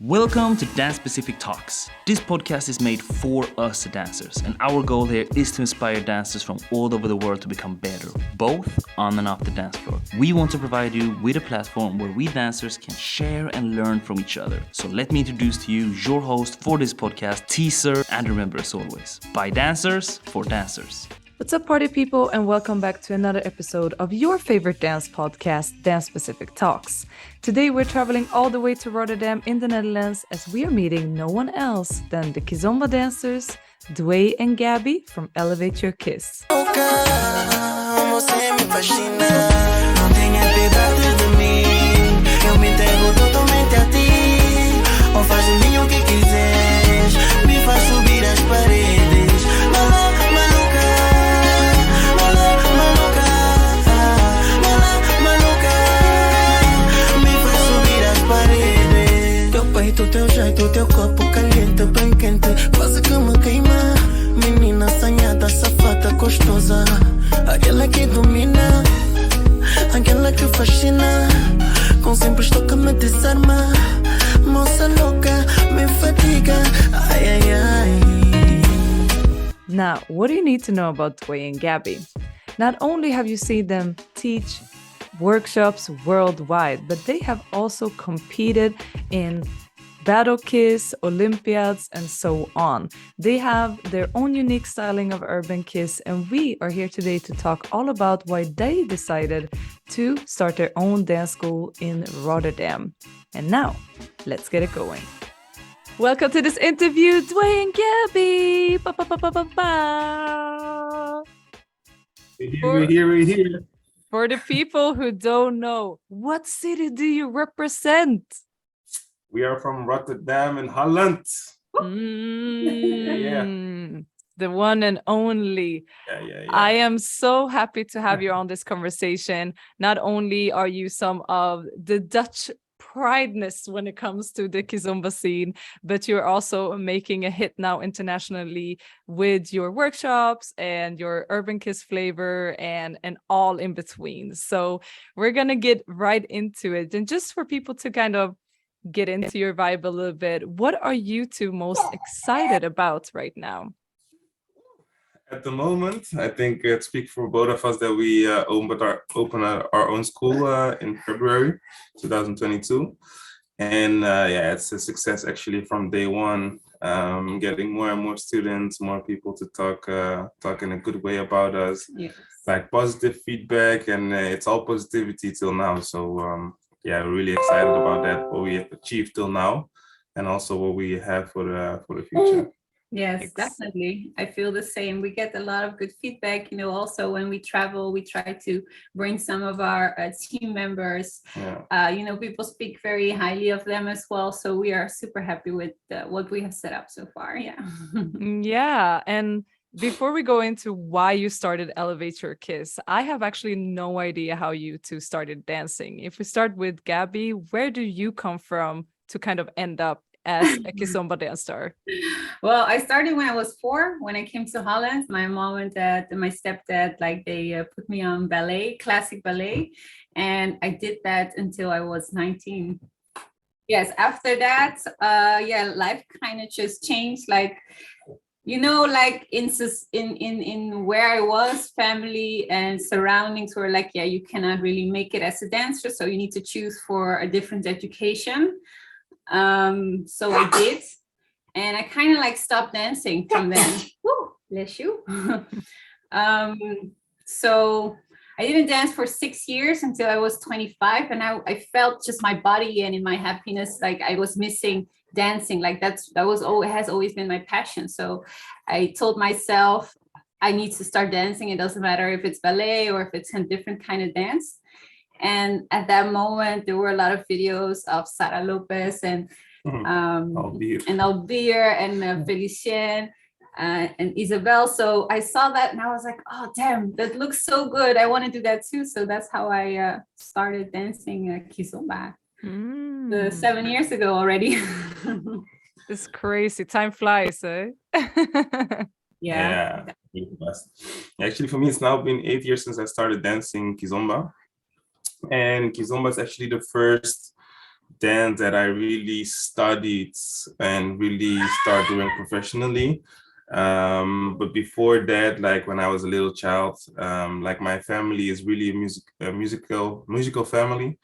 Welcome to Dance Specific Talks. This podcast is made for us dancers, and our goal here is to inspire dancers from all over the world to become better, both on and off the dance floor. We want to provide you with a platform where we dancers can share and learn from each other. So let me introduce to you your host for this podcast, T-zer, and remember as always, by dancers, for dancers. What's up, party people, and welcome back to another episode of your favorite dance podcast, Dance Specific Talks. Today we're traveling all the way to Rotterdam in the Netherlands as we are meeting no one else than the Kizomba dancers, Dwe and Gaby from Elevate Your Kiz. Teu corpo caliente, bem quente, quase que me queima. Menina assanhada, safada, gostosa, aquela que domina, aquela que fascina, com simples toque me desarma. Moça louca, me fatiga, ai ai ai. Now, what do you need to know about Dwe and Gaby? Not only have you seen them teach workshops worldwide, but they have also competed in Battle Kiz, Olympiads, and so on. They have their own unique styling of urban kiz, and we are here today to talk all about why they decided to start their own dance school in Rotterdam. And now, let's get it going. Welcome to this interview, Dwe and Gaby. Ba, ba, ba, ba, ba, ba. We're here. For the people who don't know, what city do you represent? We are from Rotterdam in Holland. Yeah. The one and only. Yeah. I am so happy to have you on this conversation. Not only are you some of the Dutch prideness when it comes to the Kizomba scene, but you're also making a hit now internationally with your workshops and your urban kiz flavor and all in between. So we're going to get right into it. And just for people to kind of get into your vibe a little bit, what are you two most excited about right now? At the moment, I think it speaks for both of us that we open our own school in February 2022. And it's a success actually from day one. Getting more and more students, more people to talk in a good way about us. Yes. Like positive feedback, and it's all positivity till now. So we're really excited about that, what we have achieved till now, and also what we have for the future. Yes, definitely. I feel the same. We get a lot of good feedback. Also when we travel, we try to bring some of our team members. Yeah. People speak very highly of them as well. So we are super happy with what we have set up so far. Yeah. Yeah. And before we go into why you started Elevate Your Kiz, I have actually no idea how you two started dancing. If we start with Gaby, where do you come from to kind of end up as a Kizomba dancer? Well, I started when I was 4. When I came to Holland, my mom and dad and my stepdad, they put me on ballet, classic ballet. And I did that until I was 19. Yes, after that, life kind of just changed. In where I was, family and surroundings were like, you cannot really make it as a dancer. So you need to choose for a different education. So I did. And I kind of stopped dancing from then. Woo, bless you. So I didn't dance for 6 years until I was 25. And I felt just my body and in my happiness, I was missing dancing. Has always been my passion. So I told myself I need to start dancing. It doesn't matter if it's ballet or if it's a different kind of dance. And at that moment, there were a lot of videos of Sara Lopez and Albeer and Felicien and Isabel. So I saw that and I was like, oh, damn, that looks so good. I want to do that too. So that's how I started dancing Kizomba 7 years ago already. It's crazy. Time flies, eh? Yeah. Actually, for me, it's now been 8 years since I started dancing Kizomba. And Kizomba is actually the first dance that I really studied and really start doing professionally. But before that, like when I was a little child, like my family is really a musical family,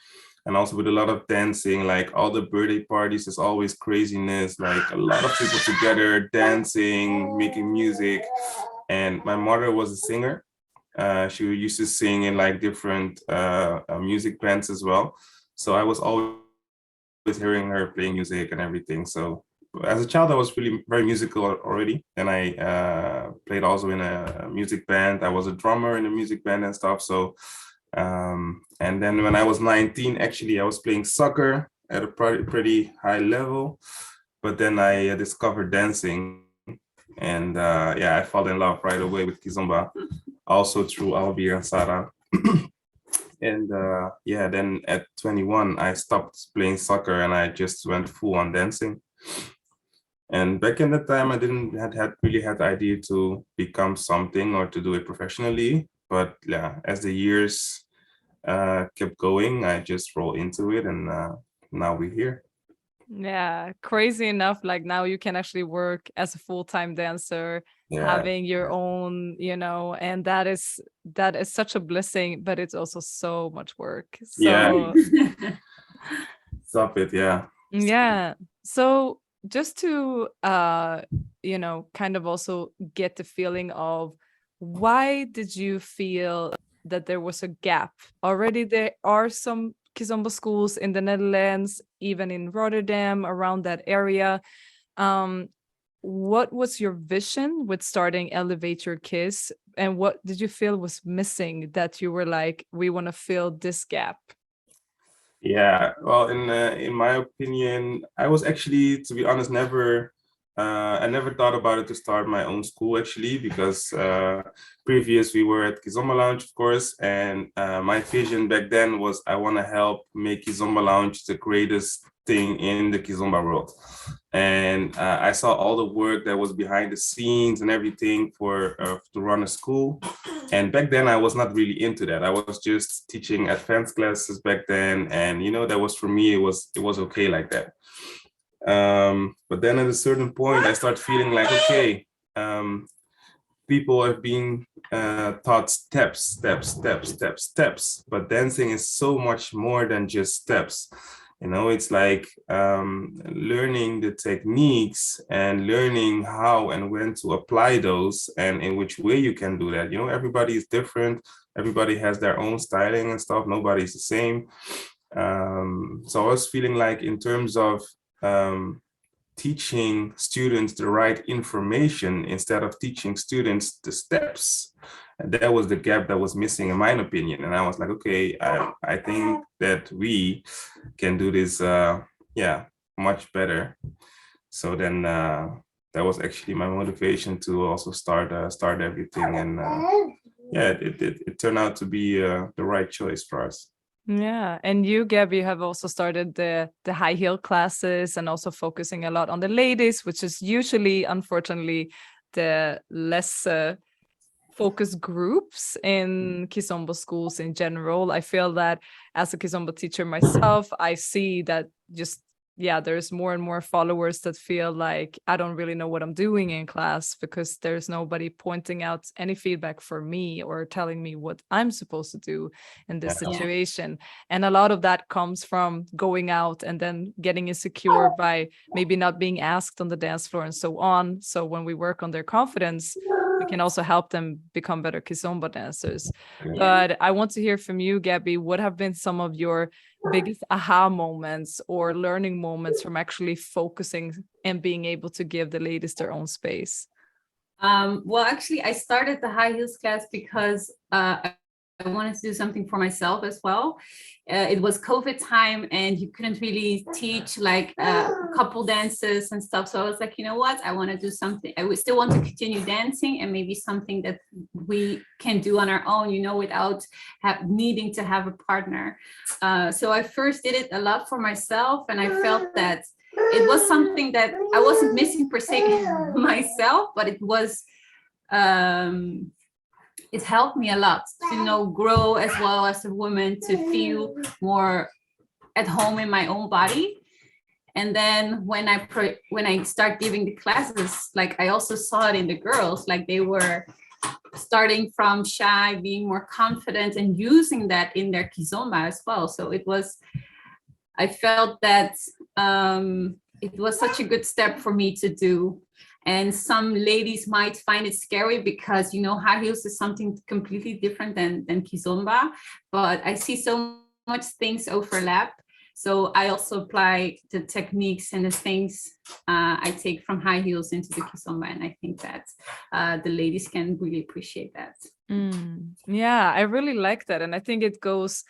and also with a lot of dancing. Like all the birthday parties, there's always craziness, like a lot of people together dancing, making music. And my mother was a singer. She used to sing in like different music bands as well. So I was always hearing her playing music and everything. So as a child, I was really very musical already. And I played also in a music band. I was a drummer in a music band and stuff. So, and then when I was 19, actually, I was playing soccer at a pretty high level. But then I discovered dancing. And yeah, I fell in love right away with Kizomba, also through Albi and Sarah. And yeah, then at 21, I stopped playing soccer and I just went full on dancing. And back in the time, I didn't really had the idea to become something or to do it professionally. But yeah, as the years kept going, I just rolled into it, and now we're here. Yeah, crazy enough, like now you can actually work as a full-time dancer, Yeah, having your own, and that is such a blessing, but it's also so much work. yeah, So stop it. Yeah, yeah. So just to kind of also get the feeling of why did you feel that there was a gap? Already there are some Kizomba schools in the Netherlands, even in Rotterdam, around that area. What was your vision with starting Elevate Your Kiz? And what did you feel was missing that you were like, we want to fill this gap? yeah. Well, in my opinion, I was actually, to be honest, I never thought about it to start my own school actually, because previous we were at Kizomba Lounge, of course, and my vision back then was I want to help make Kizomba Lounge the greatest thing in the Kizomba world. And I saw all the work that was behind the scenes and everything for to run a school. And back then I was not really into that. I was just teaching advanced classes back then, and that was for me. It was okay like that. But then at a certain point, I start feeling like, okay, people have been taught steps, but dancing is so much more than just steps. It's like learning the techniques and learning how and when to apply those and in which way you can do that. Everybody is different. Everybody has their own styling and stuff. Nobody's the same. So I was feeling like in terms of teaching students the right information instead of teaching students the steps. And that was the gap that was missing in my opinion. And I was like, okay, I think that we can do this, much better. So then that was actually my motivation to also start everything. And it turned out to be the right choice for us. Yeah, and you, Gabby, have also started the high heel classes and also focusing a lot on the ladies, which is usually, unfortunately, the less focused groups in Kizomba schools in general. I feel that as a Kizomba teacher myself, I see that there's more and more followers that feel like I don't really know what I'm doing in class because there's nobody pointing out any feedback for me or telling me what I'm supposed to do in this situation. And a lot of that comes from going out and then getting insecure by maybe not being asked on the dance floor and so on. So when we work on their confidence, we can also help them become better Kizomba dancers. But I want to hear from you, Gabby, what have been some of your biggest aha moments or learning moments from actually focusing and being able to give the ladies their own space? Well, actually, I started the high heels class because I wanted to do something for myself as well. It was COVID time and you couldn't really teach like couple dances and stuff. So I was like, you know what? I want to do something. I would still want to continue dancing and maybe something that we can do on our own, without needing to have a partner. So I first did it a lot for myself, and I felt that it was something that I wasn't missing per se myself, but it was it helped me a lot to grow as well as a woman, to feel more at home in my own body. And then when I start giving the classes, like I also saw it in the girls, like they were starting from shy, being more confident and using that in their Kizomba as well. So I felt that it was such a good step for me to do. And some ladies might find it scary because, high heels is something completely different than Kizomba, but I see so much things overlap. So I also apply the techniques and the things I take from high heels into the Kizomba. And I think that the ladies can really appreciate that. Yeah, I really like that. And I think it goes,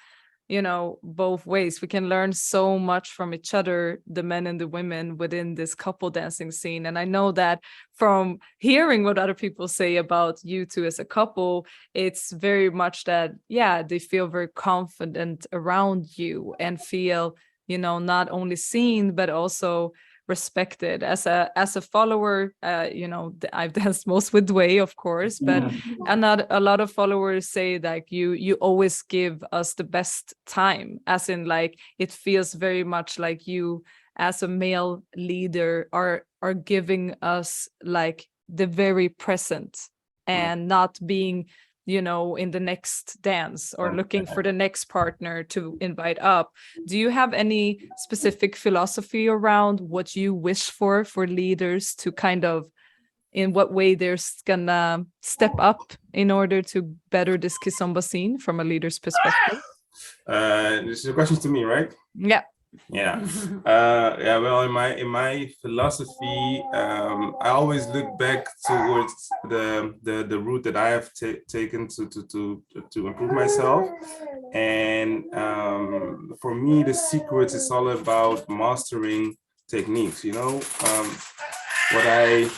both ways. We can learn so much from each other, the men and the women within this couple dancing scene. And I know that from hearing what other people say about you two as a couple, it's very much that, they feel very confident around you and feel, not only seen, but also respected. As a follower, I've danced most with Dwe, of course, but a lot of followers say like you always give us the best time, as in like it feels very much like you as a male leader are giving us like the very present and not being in the next dance or looking for the next partner to invite up. Do you have any specific philosophy around what you wish for leaders to kind of, in what way they're gonna step up in order to better this Kizomba scene from a leader's perspective? This is a question to me, right? Yeah. Well, in my philosophy, I always look back towards the route that I have taken to improve myself. And for me, the secret is all about mastering techniques. What I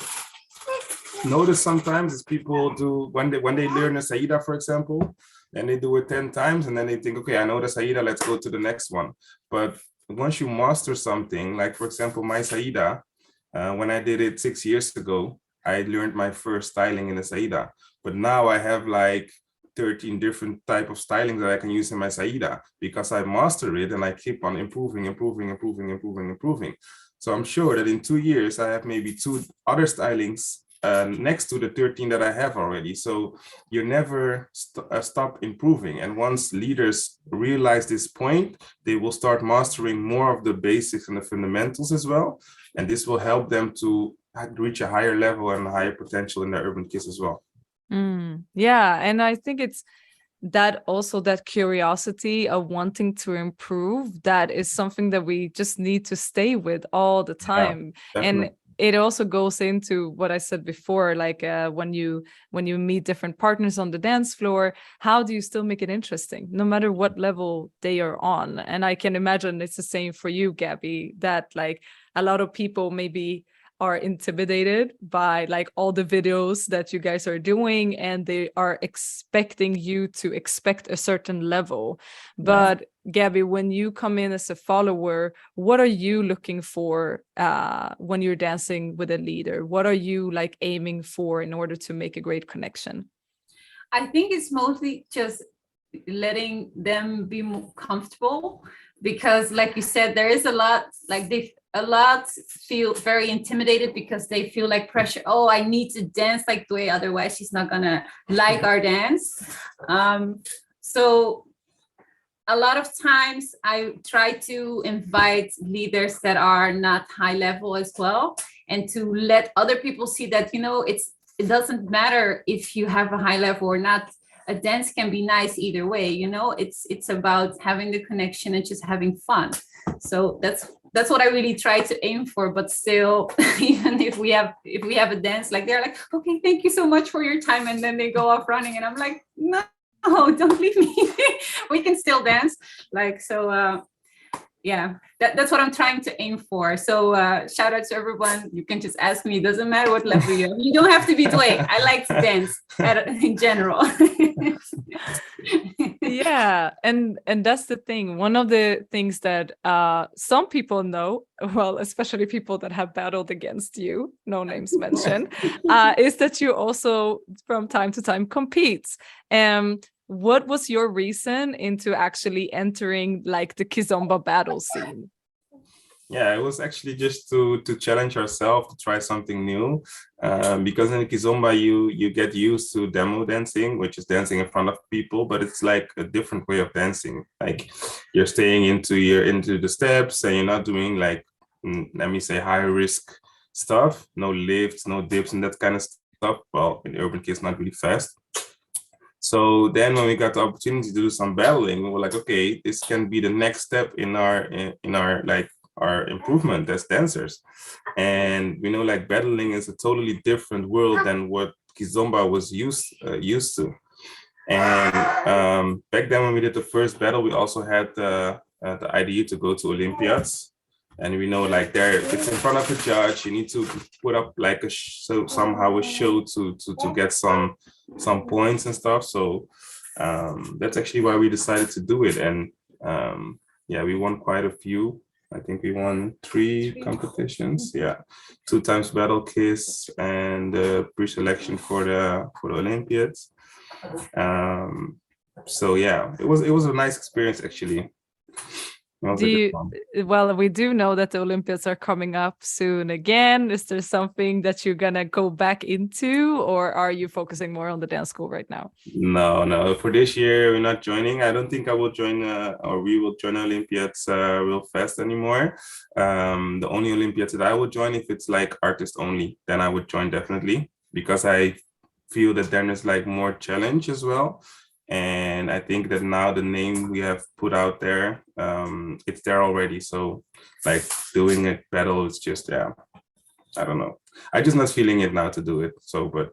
notice sometimes is people do when they learn a Saida, for example, and they do it 10 times, and then they think, okay, I know the Saida, let's go to the next one. But once you master something, like for example, my Saida, when I did it 6 years ago, I learned my first styling in the Saida. But now I have like 13 different type of stylings that I can use in my Saida because I master it and I keep on improving. So I'm sure that in 2 years, I have maybe 2 other stylings next to the 13 that I have already. So you never stop improving. And once leaders realize this point, they will start mastering more of the basics and the fundamentals as well. And this will help them to reach a higher level and a higher potential in their urban kids as well. Yeah, and I think it's that also that curiosity of wanting to improve, that is something that we just need to stay with all the time. And it also goes into what I said before, like when you meet different partners on the dance floor, how do you still make it interesting, no matter what level they are on? And I can imagine it's the same for you, Gaby, that like a lot of people maybe are intimidated by like all the videos that you guys are doing, and they are expecting you to expect a certain level. But Gaby, when you come in as a follower, what are you looking for when you're dancing with a leader? What are you like aiming for in order to make a great connection? I think it's mostly just letting them be more comfortable, because like you said, there is a lot, like a lot feel very intimidated because they feel like pressure. Oh, I need to dance like Dwe, otherwise she's not gonna like our dance. So a lot of times I try to invite leaders that are not high level as well, and to let other people see that, it doesn't matter if you have a high level or not. A dance can be nice either way, it's about having the connection and just having fun. So that's what I really try to aim for. But still, even if we have a dance, like they're like, okay, thank you so much for your time, and then they go off running, and I'm like, no, don't leave me. We can still dance. Like, so that's what I'm trying to aim for. So shout out to everyone. You can just ask me. It doesn't matter what level you're on. You don't have to be Dwe. I like to dance in general. Yeah, and that's the thing. One of the things that some people know, well, especially people that have battled against you, no names mentioned, is that you also from time to time compete. what was your reason into actually entering like the Kizomba battle scene? Yeah, it was actually just to challenge ourselves, to try something new. Because in Kizomba, you get used to demo dancing, which is dancing in front of people, but it's like a different way of dancing. Like you're staying into the steps, and you're not doing like, let me say, high risk stuff. No lifts, no dips, and that kind of stuff. Well, in Urban Kids, not really fast. So then when we got the opportunity to do some battling, we were like, okay, this can be the next step in our like our improvement as dancers. And we know like battling is a totally different world than what Kizomba was used to. And back then when we did the first battle, we also had the idea to go to Olympiads. And we know like there, it's in front of a judge. You need to put up like somehow a show to get some points and stuff. So that's actually why we decided to do it. And yeah, we won quite a few. I think we won three competitions. Yeah, 2 times Battle Kiss and pre-selection for the Olympiads. So yeah, it was a nice experience actually. Well, we do know that the Olympiads are coming up soon again. Is there something that you're gonna go back into, or are you focusing more on the dance school right now? No. For this year, we're not joining. I don't think I will join, or we will join Olympiads real fast anymore. The only Olympiads that I will join, if it's like artist only, then I would join definitely, because I feel that then there's like more challenge as well. And I think that now the name we have put out there, it's there already. So like doing a battle is just, yeah, I don't know. I just not feeling it now to do it. So, but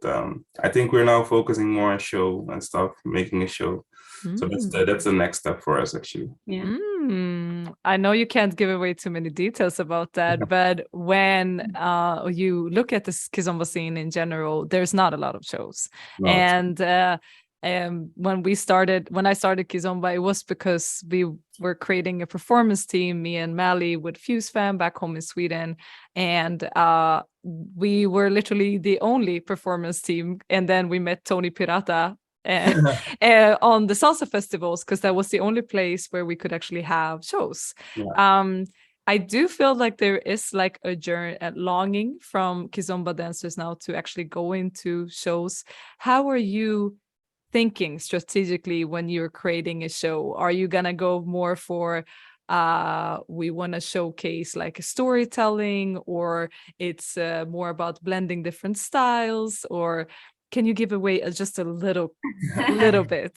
I think we're now focusing more on show and stuff, making a show. So that's the next step for us actually. Yeah. I know you can't give away too many details about that, but when you look at the Kizomba scene in general, there's not a lot of shows. No, and when I started Kizomba, it was because we were creating a performance team, me and Mally with Fuse Fam back home in Sweden. And we were literally the only performance team. And then we met Tony Pirata on the salsa festivals, because that was the only place where we could actually have shows. Yeah. I do feel like there is like a journey and longing from Kizomba dancers now to actually go into shows. How are you thinking strategically when you're creating a show? Are you gonna go more for we want to showcase like a storytelling, or it's more about blending different styles, or can you give away just a little bit?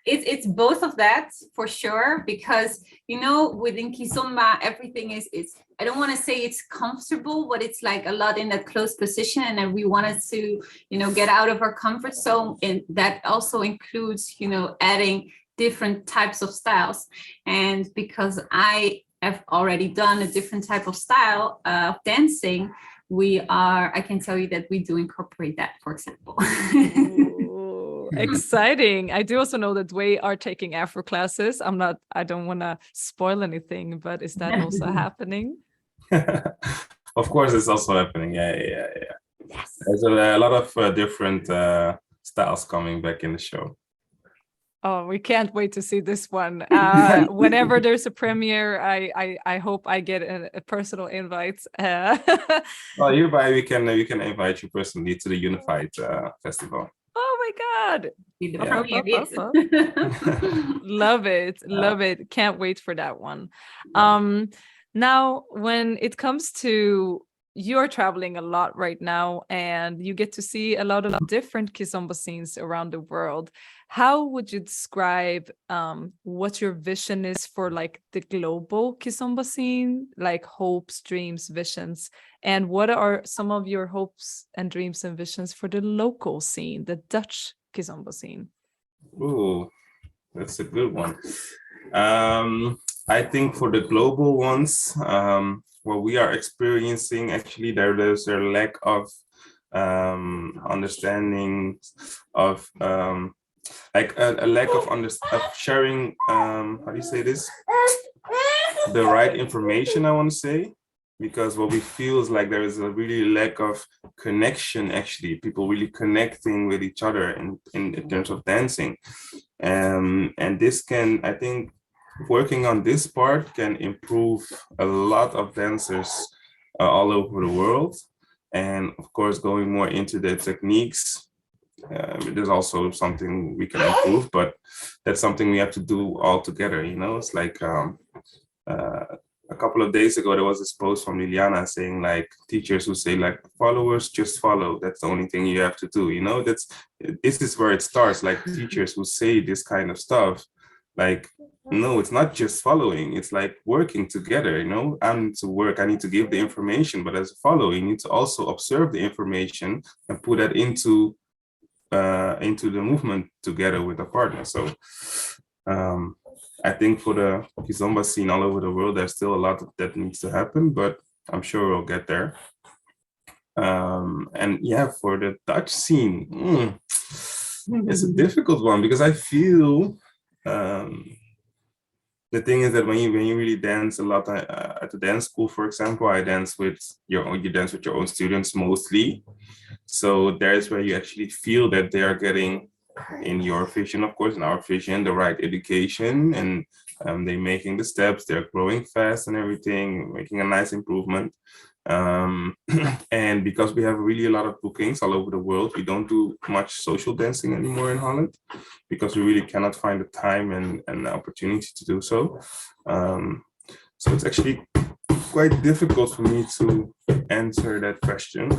It's both of that for sure, because within Kizomba everything is I don't want to say it's comfortable, but it's like a lot in that close position, and we wanted to get out of our comfort zone, and that also includes adding different types of styles. And because I have already done a different type of style of dancing, I can tell you that we do incorporate that, for example. Ooh, exciting. I do also know that Dwe are taking Afro classes. I don't want to spoil anything, but is that also happening? Of course, it's also happening. Yeah. Yes. There's a lot of different styles coming back in the show. Oh, we can't wait to see this one. Whenever there's a premiere, I hope I get a personal invite. Well, we can invite you personally to the Unified Festival. Oh my God. Love it. Can't wait for that one. Now, when it comes to you're traveling a lot right now, and you get to see a lot of different Kizomba scenes around the world. How would you describe what your vision is for like the global Kizomba scene, like hopes, dreams, visions, and what are some of your hopes and dreams and visions for the local scene, the Dutch Kizomba scene? Ooh, that's a good one. I think for the global ones, what we are experiencing, actually, there's a lack of understanding of like a lack of sharing, how do you say this? The right information, I want to say. because what we feel is like there is a really lack of connection, actually, people really connecting with each other in terms of dancing. And this can, I think, working on this part can improve a lot of dancers all over the world. And of course, going more into the techniques, there's also something we can improve, but that's something we have to do all together. It's like a couple of days ago, there was this post from Liliana saying like teachers who say like followers just follow. That's the only thing you have to do. This is where it starts. Like teachers who say this kind of stuff, like, no, it's not just following. It's like working together. I need to work. I need to give the information, but as a follower, you need to also observe the information and put that into the movement together with a partner. So I think for the Kizomba scene all over the world, there's still a lot that needs to happen, but I'm sure we'll get there. And yeah, for the Dutch scene, it's a difficult one because I feel the thing is that when you really dance a lot at the dance school, for example, you dance with your own students mostly. So there's where you actually feel that they are getting, in your vision, of course, in our vision, the right education, and they're making the steps, they're growing fast and everything, making a nice improvement. And because we have really a lot of bookings all over the world, we don't do much social dancing anymore in Holland because we really cannot find the time and the opportunity to do so. So it's actually quite difficult for me to answer that question.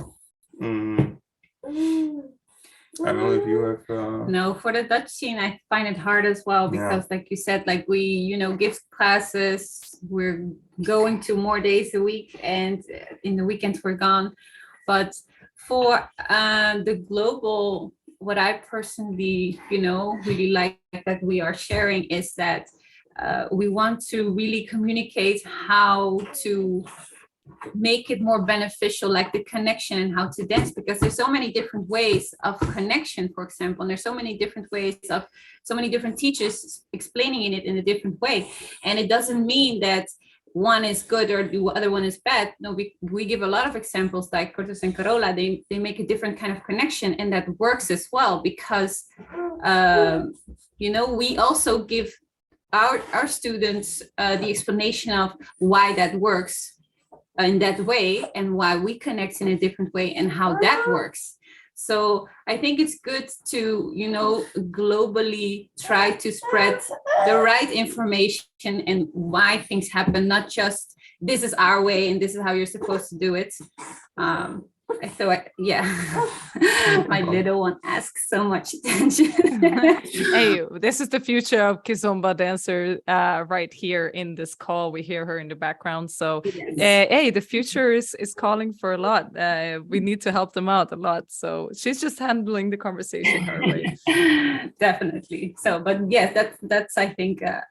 I don't know if you have. No, for the Dutch scene, I find it hard as well because, like you said, like we, give classes. We're going to more days a week, and in the weekends we're gone. But for the global, what I personally, really like that we are sharing is that we want to really communicate how to make it more beneficial, like the connection and how to dance, because there's so many different ways of connection, for example, and there's so many different ways of so many different teachers explaining it in a different way. And it doesn't mean that one is good or the other one is bad. No, we give a lot of examples like Curtis and Carola. They make a different kind of connection, and that works as well because we also give our students the explanation of why that works in that way and why we connect in a different way and how that works. So I think it's good to, globally try to spread the right information and why things happen, not just this is our way and this is how you're supposed to do it. So my little one asks so much attention. Hey, this is the future of Kizomba dancer right here in this call. We hear her in the background. So yes. The future is calling for a lot. We need to help them out a lot. So she's just handling the conversation her way. Definitely. So, but yes, that's I think a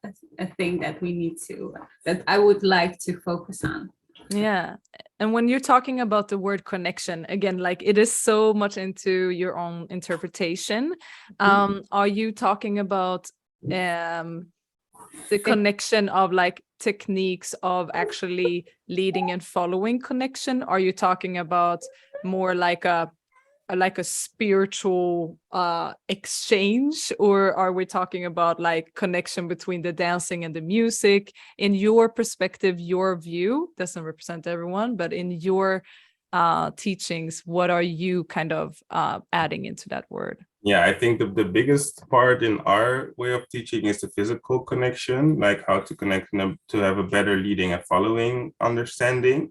thing that we need to, that I would like to focus on. Yeah. And when you're talking about the word connection, again, like it is so much into your own interpretation. Are you talking about the connection of like techniques of actually leading and following connection? Are you talking about more like a spiritual exchange, or are we talking about like connection between the dancing and the music? In your perspective, your view doesn't represent everyone, but in your teachings, what are you kind of adding into that word? Yeah, I think the biggest part in our way of teaching is the physical connection, like how to connect them to have a better leading and following understanding.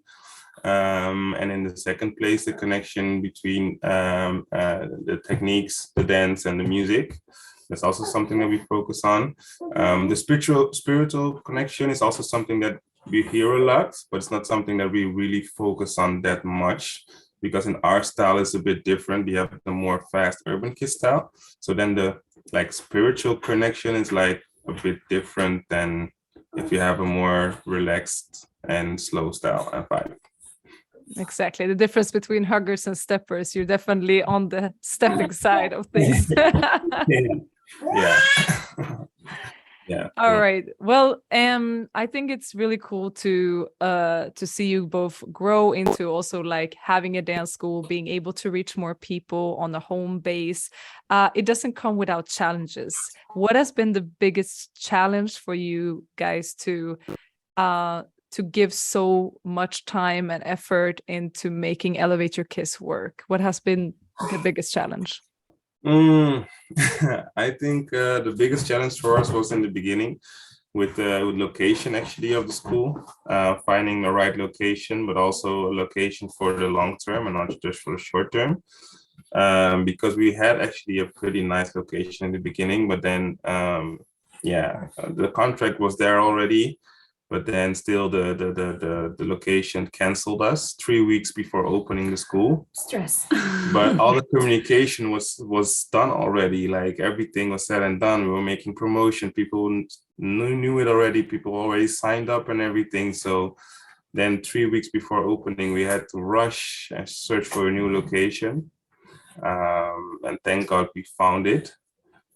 And in the second place, the connection between the techniques, the dance, and the music. That's also something that we focus on. The spiritual connection is also something that we hear a lot, but it's not something that we really focus on that much, because in our style it's a bit different. We have the more fast urban Kiz style. So then the spiritual connection is like a bit different than if you have a more relaxed and slow style and vibe. Exactly. The difference between huggers and steppers, you're definitely on the stepping side of things. Yeah. Yeah. All right. Well, I think it's really cool to see you both grow into also like having a dance school, being able to reach more people on the home base. It doesn't come without challenges. What has been the biggest challenge for you guys to give so much time and effort into making Elevate Your Kiz work? What has been the biggest challenge? I think the biggest challenge for us was in the beginning with location actually of the school, finding the right location, but also a location for the long term and not just for the short term. Because we had actually a pretty nice location in the beginning, but then the contract was there already. But then still the location canceled us 3 weeks before opening the school. Stress. But all the communication was done already. Like everything was said and done. We were making promotion. People knew it already. People already signed up and everything. So then 3 weeks before opening, we had to rush and search for a new location. And thank God we found it.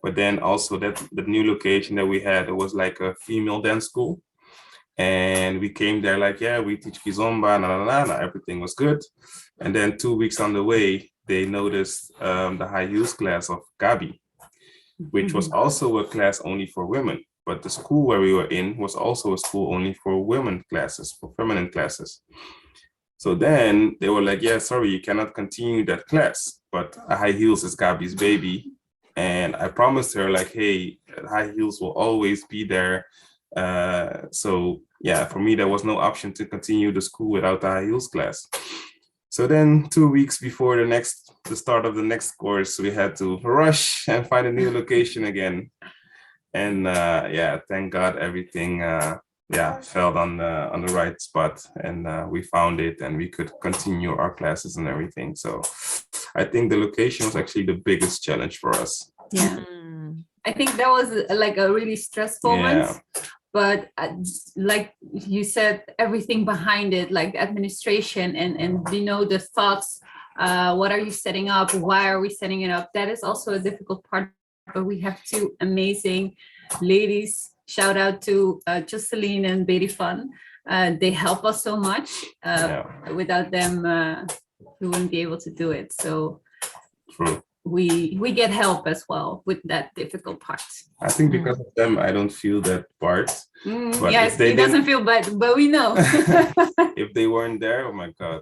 But then also the new location that we had, it was like a female dance school. And we came there like, yeah, we teach Kizomba, everything was good. And then 2 weeks on the way, they noticed the high heels class of Gaby, which was also a class only for women. But the school where we were in was also a school only for women classes, for feminine classes. So then they were like, yeah, sorry, you cannot continue that class, but high heels is Gaby's baby. And I promised her like, hey, high heels will always be there. So yeah, for me, there was no option to continue the school without the high heels class. So then 2 weeks before the start of the next course, we had to rush and find a new location again. And thank God everything fell on the right spot, and we found it and we could continue our classes and everything. So I think the location was actually the biggest challenge for us. Yeah. I think that was like a really stressful moment. But like you said, everything behind it, like the administration and the thoughts, what are you setting up? Why are we setting it up? That is also a difficult part. But we have two amazing ladies. Shout out to Jocelyn and Betty Fun. They help us so much. Without them, we wouldn't be able to do it. So True. We get help as well with that difficult part. I think because of them, I don't feel that part. But yes, he doesn't feel bad, but we know. If they weren't there, oh my God.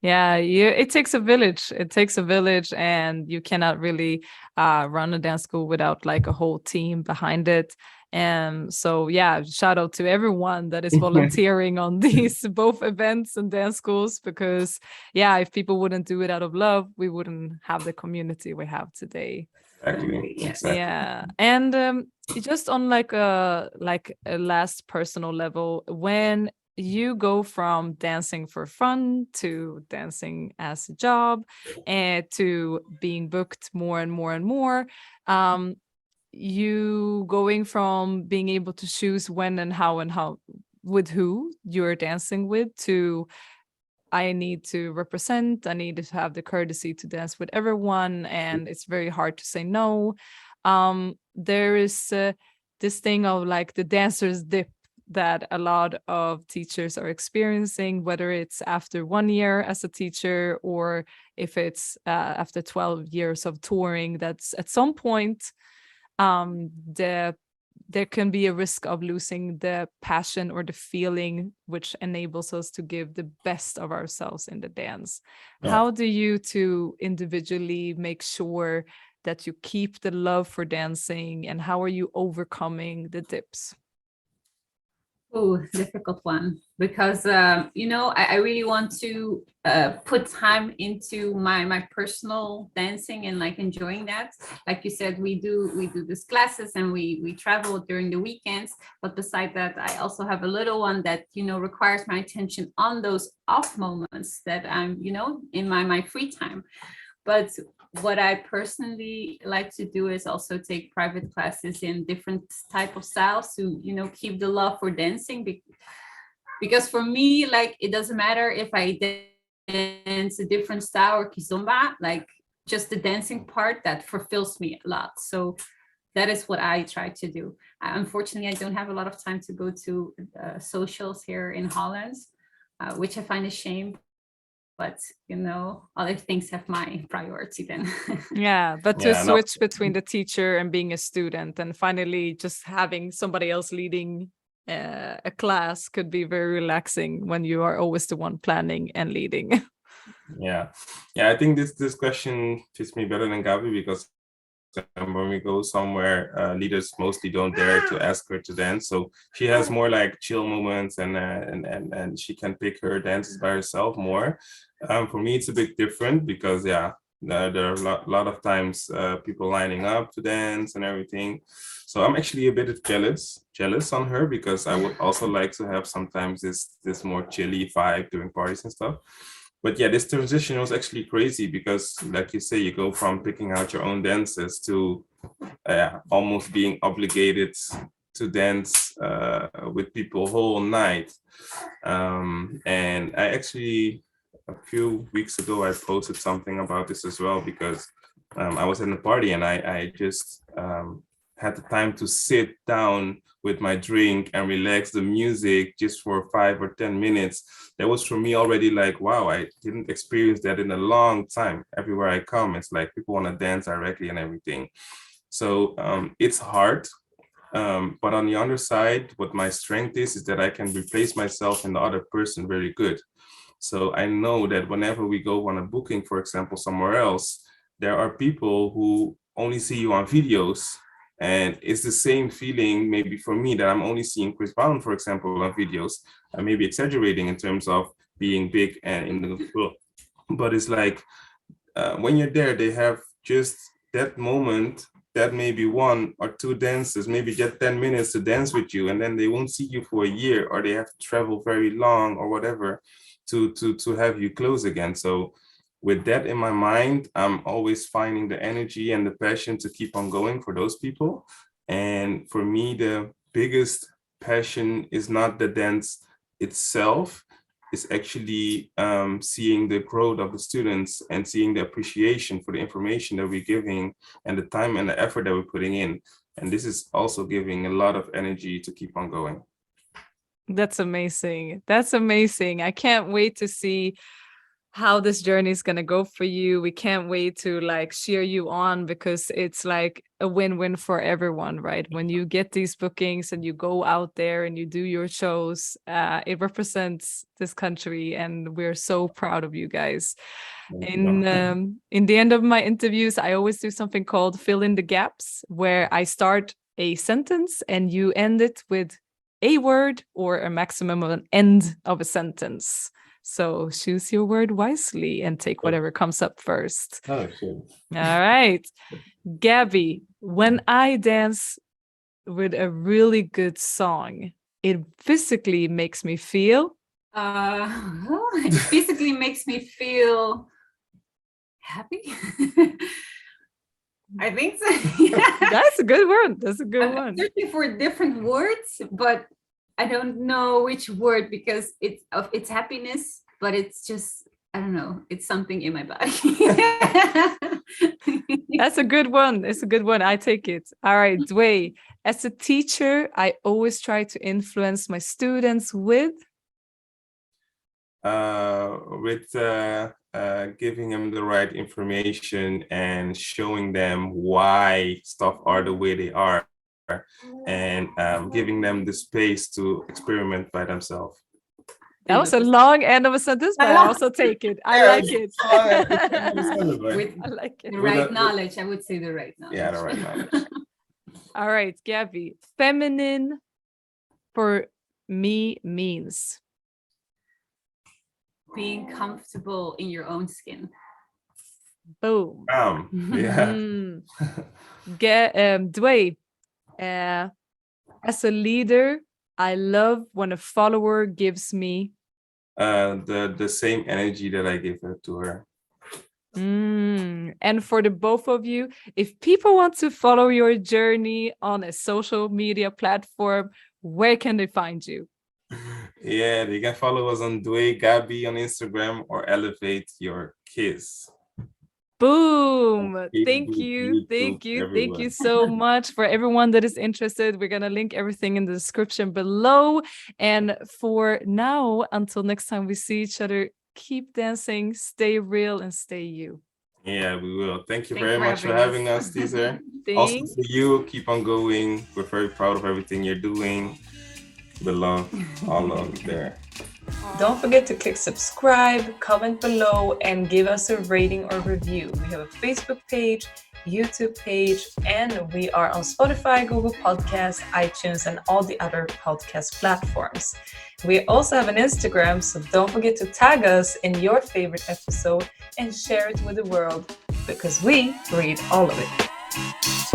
It takes a village. It takes a village, and you cannot really run a dance school without like a whole team behind it. And so, shout out to everyone that is volunteering on these both events and dance schools, because if people wouldn't do it out of love, we wouldn't have the community we have today. Exactly. Yeah. And just on like a last personal level, when you go from dancing for fun to dancing as a job and to being booked more and more and more, you going from being able to choose when and how with who you're dancing with to I need to represent, I need to have the courtesy to dance with everyone, and it's very hard to say no. There is this thing of like the dancer's dip that a lot of teachers are experiencing, whether it's after 1 year as a teacher or if it's after 12 years of touring. That's at some point there can be a risk of losing the passion or the feeling which enables us to give the best of ourselves in the dance. How do you two individually make sure that you keep the love for dancing, and how are you overcoming the dips? Oh, difficult one, because I really want to put time into my personal dancing and like enjoying that. Like you said, we do these classes and we travel during the weekends. But beside that, I also have a little one that requires my attention on those off moments that I'm in my free time. But what I personally like to do is also take private classes in different type of styles to, keep the love for dancing. Because for me, like, it doesn't matter if I dance a different style or Kizomba, like just the dancing part that fulfills me a lot. So that is what I try to do. Unfortunately, I don't have a lot of time to go to socials here in Holland, which I find a shame. But other things have my priority then. Yeah, but to Yeah, no. switch between the teacher and being a student, and finally just having somebody else leading a class could be very relaxing when you are always the one planning and leading. Yeah, I think this question fits me better than Gabi, because when we go somewhere, leaders mostly don't dare to ask her to dance. So she has more like chill moments, and she can pick her dances by herself more. For me, it's a bit different because there are a lot of times people lining up to dance and everything. So I'm actually a bit jealous on her, because I would also like to have sometimes this more chilly vibe during parties and stuff. But yeah, this transition was actually crazy because, like you say, you go from picking out your own dances to almost being obligated to dance with people whole night. And I actually, a few weeks ago, I posted something about this as well, because I was in a party and I just had the time to sit down with my drink and relax the music just for 5 or 10 minutes. That was for me already like, wow, I didn't experience that in a long time. Everywhere I come, it's like people want to dance directly and everything. So it's hard. But on the other side, what my strength is that I can replace myself in the other person very good. So I know that whenever we go on a booking, for example, somewhere else, there are people who only see you on videos. And it's the same feeling maybe for me that I'm only seeing Chris Brown, for example, on videos. I may be exaggerating in terms of being big and in the world. But it's like when you're there, they have just that moment, that maybe 1 or 2 dances, maybe just 10 minutes to dance with you. And then they won't see you for a year, or they have to travel very long or whatever to have you close again. So with that in my mind, I'm always finding the energy and the passion to keep on going for those people. And for me, the biggest passion is not the dance itself, it's actually seeing the growth of the students and seeing the appreciation for the information that we're giving and the time and the effort that we're putting in. And this is also giving a lot of energy to keep on going. That's amazing. That's amazing. I can't wait to see how this journey is going to go for you. We can't wait to like cheer you on, because it's like a win-win for everyone, right? When you get these bookings and you go out there and you do your shows, it represents this country, and we're so proud of you guys. In the end of my interviews, I always do something called fill in the gaps, where I start a sentence and you end it with a word or a maximum of an end of a sentence. So choose your word wisely and take whatever comes up first. Oh, sure. All right. Gaby, when I dance with a really good song, it physically makes me feel? It physically makes me feel happy. I think so. Yeah. That's a good word. That's a good one. I'm searching for different words, but I don't know which word, because it's happiness, but it's just, I don't know, it's something in my body. That's a good one. It's a good one. I take it. All right, Dwe. As a teacher, I always try to influence my students with giving them the right information and showing them why stuff are the way they are, and giving them the space to experiment by themselves. That was a long end of a sentence, but I also take it. I like it. With I like it. the right knowledge, I would say the right knowledge. Yeah, the right knowledge. All right, Gaby. Feminine for me means being comfortable in your own skin. boom. Yeah. Dwe, as a leader, I love when a follower gives me The same energy that I give her to her. And for the both of you, if people want to follow your journey on a social media platform, where can they find you? Yeah, they can follow us on Dwe Gaby on Instagram or Elevate Your Kiz. Boom. Thank Facebook, you. Thank YouTube, you. Thank everywhere. you so much. For everyone that is interested, we're going to link everything in the description below. And for now, until next time we see each other, keep dancing, stay real, and stay you. Yeah, we will. Thank you Thank very you for much for having having us. us, T-zer. Also Thanks. for you, keep on going. We're very proud of everything you're doing. The love, all love there. Don't forget to click subscribe, comment below, and give us a rating or review. We have a Facebook page, YouTube page, and we are on Spotify, Google Podcasts, iTunes, and all the other podcast platforms. We also have an Instagram, so don't forget to tag us in your favorite episode and share it with the world, because we read all of it.